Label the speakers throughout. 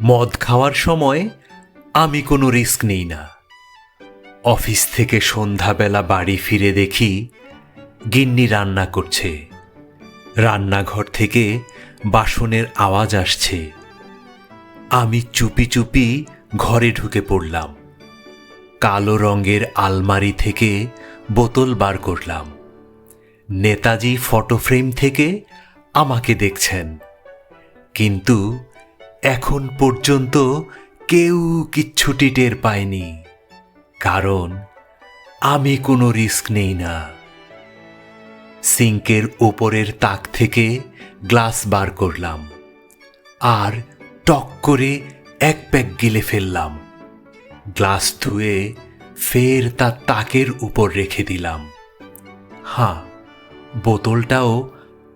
Speaker 1: মদ খাওয়ার সময় আমি কোনো রিস্ক নেই না। অফিস থেকে সন্ধ্যাবেলা বাড়ি ফিরে দেখি গিন্নি রান্না করছে। রান্নাঘর থেকে বাসনের আওয়াজ আসছে। আমি চুপি চুপি ঘরে ঢুকে পড়লাম। কালো রঙের আলমারি থেকে বোতল বার করলাম। নেতাজি ফটো ফ্রেম থেকে আমাকে দেখছেন, কিন্তু এখন পর্যন্ত কেউ কিচ্ছুটি টের পায়নি, কারণ আমি কোনো রিস্ক নেই না। সিঙ্কের ওপরের তাক থেকে গ্লাস বার করলাম আর টক করে এক প্যাক গিলে ফেললাম। গ্লাস ধুয়ে ফের তা তাকের উপর রেখে দিলাম। হ্যাঁ, বোতলটাও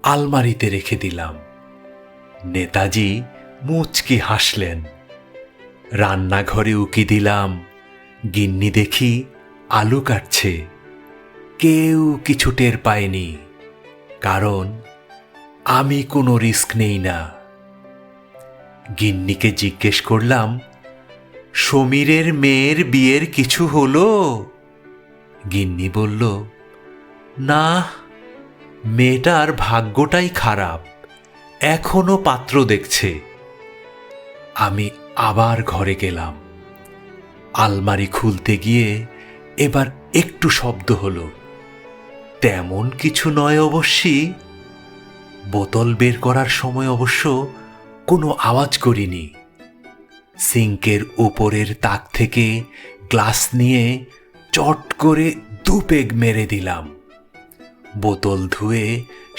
Speaker 1: আলমারিতে রেখে দিলাম। নেতাজি মুচকি হাসলেন। রান্নাঘরে উকি দিলাম। গিন্নি দেখি আলু কাটছে। কেউ কিছু টের পায়নি, কারণ আমি কোনো রিস্ক নেই না। গিন্নিকে জিজ্ঞেস করলাম, সমীরের মেয়ের বিয়ের কিছু হলো? গিন্নি বলল, না, মেয়েটার ভাগ্যটাই খারাপ, এখনো পাত্র দেখছে। আমি আবার ঘরে গেলাম। আলমারি খুলতে গিয়ে এবার একটু শব্দ হলো। তেমন কিছু নয় অবশ্যই। বোতল বের করার সময় অবশ্য কোনো আওয়াজ করিনি। সিঙ্কের উপরের তাক থেকে গ্লাস নিয়ে চট করে 2 পেগ মেরে দিলাম। বোতল ধুয়ে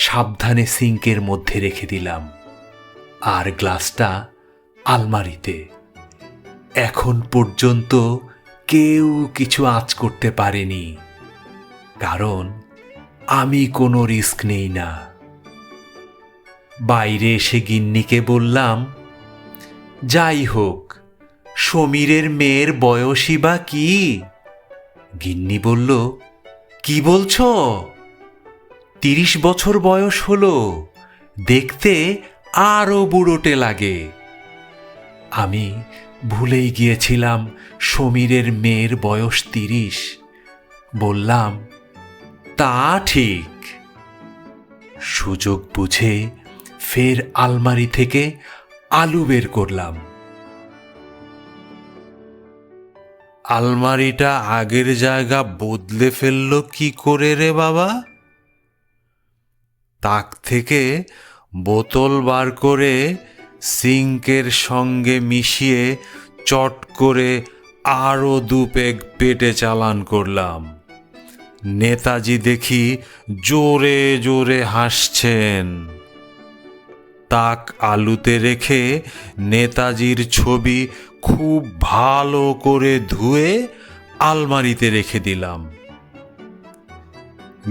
Speaker 1: সাবধানে সিঙ্কের মধ্যে রেখে দিলাম, আর গ্লাসটা আলমারিতে। এখন পর্যন্ত কেউ কিছু আঁচ করতে পারেনি, কারণ আমি কোনো রিস্ক নেই না। বাইরে এসে গিন্নিকে বললাম, যাই হোক, সমীরের মেয়ের বয়সই বা কি? গিন্নি বলল, কি বলছো? 30 বছর বয়স হলো, দেখতে আরো বুড়োটে লাগে। আমি ভুলেই গিয়েছিলাম সমীরের মেয়ের বয়স 30। বললাম, তা ঠিক। সুযোগ বুঝে ফের আলমারি থেকে আলু বের করলাম। আলমারিটা আগের জায়গা বদলে ফেললো কি করে রে বাবা? তাক থেকে বোতল বার করে সিঙ্কের সঙ্গে মিশিয়ে চট করে আরো 2 পেগ পেটে চালান করলাম। নেতাজি দেখি জোরে জোরে হাসছেন। তাক আলুতে রেখে নেতাজির ছবি খুব ভালো করে ধুয়ে আলমারিতে রেখে দিলাম।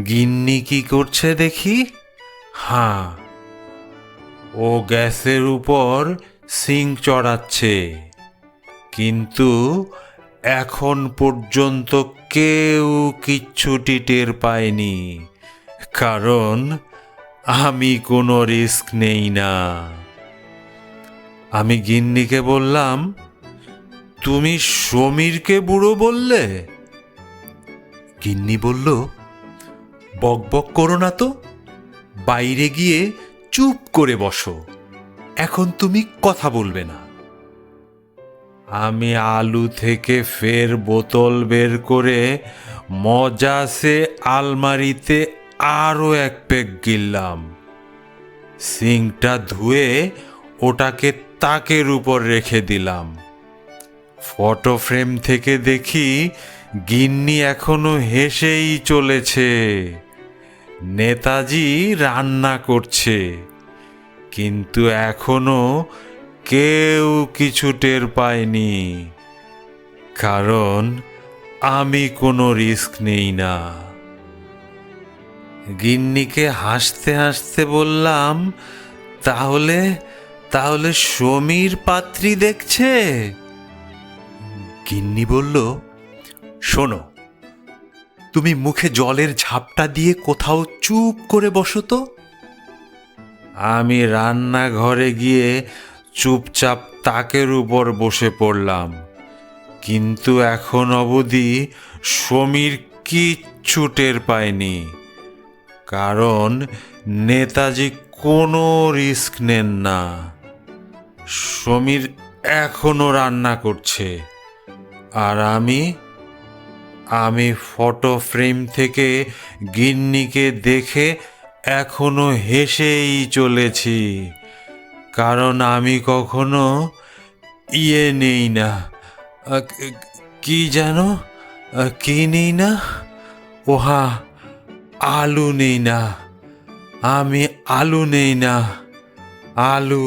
Speaker 1: গিন্নি কি করছে দেখি? হ্যাঁ, ও গ্যাসের উপর সিঙ্ক চড়াচ্ছে, কিন্তু এখন পর্যন্ত কেউ কিচ্ছুটি টের পায়নি, কারণ আমি কোনো রিস্ক নেই না। আমি গিন্নিকে বললাম, তুমি সমীরকে বুড়ো বললে? গিন্নি বলল, বকবক করো না তো, বাইরে গিয়ে চুপ করে বসো, এখন তুমি কথা বলবে না। আমি আলু থেকে ফের বোতল বের করে মজাসে আলমারিতে আরো 1 পেগ গিললাম। সিঙ্কটা ধুয়ে ওটাকে তাকের উপর রেখে দিলাম। ফটো ফ্রেম থেকে দেখি গিন্নি এখনো হেসেই চলেছে। নেতাজি রান্না করছে, কিন্তু এখনো কেউ কিছু টের পায়নি, কারণ আমি কোনো রিস্ক নেই না। গিন্নিকে হাসতে হাসতে বললাম, তাহলে তাহলে সমীর পাত্রী দেখছে? গিন্নি বলল, শোনো, তুমি মুখে জলের ঝাপটা দিয়ে কোথাও চুপ করে বসো তো। আমি রান্নাঘরে গিয়ে চুপচাপ তাকের উপর বসে পড়লাম, কিন্তু এখন অবধি সমীর কিচ্ছু টের পায়নি, কারণ নেতাজি কোনো রিস্ক নেন না। সমীর এখনো রান্না করছে, আর আমি ফটো ফ্রেম থেকে গিন্নিকে দেখে এখনো হেসেই চলেছি, কারণ আমি কখনো নেই না। কি যেন, কি নেই না? ওহা, আলু নেই না। আমি আলু নেই না, আলু।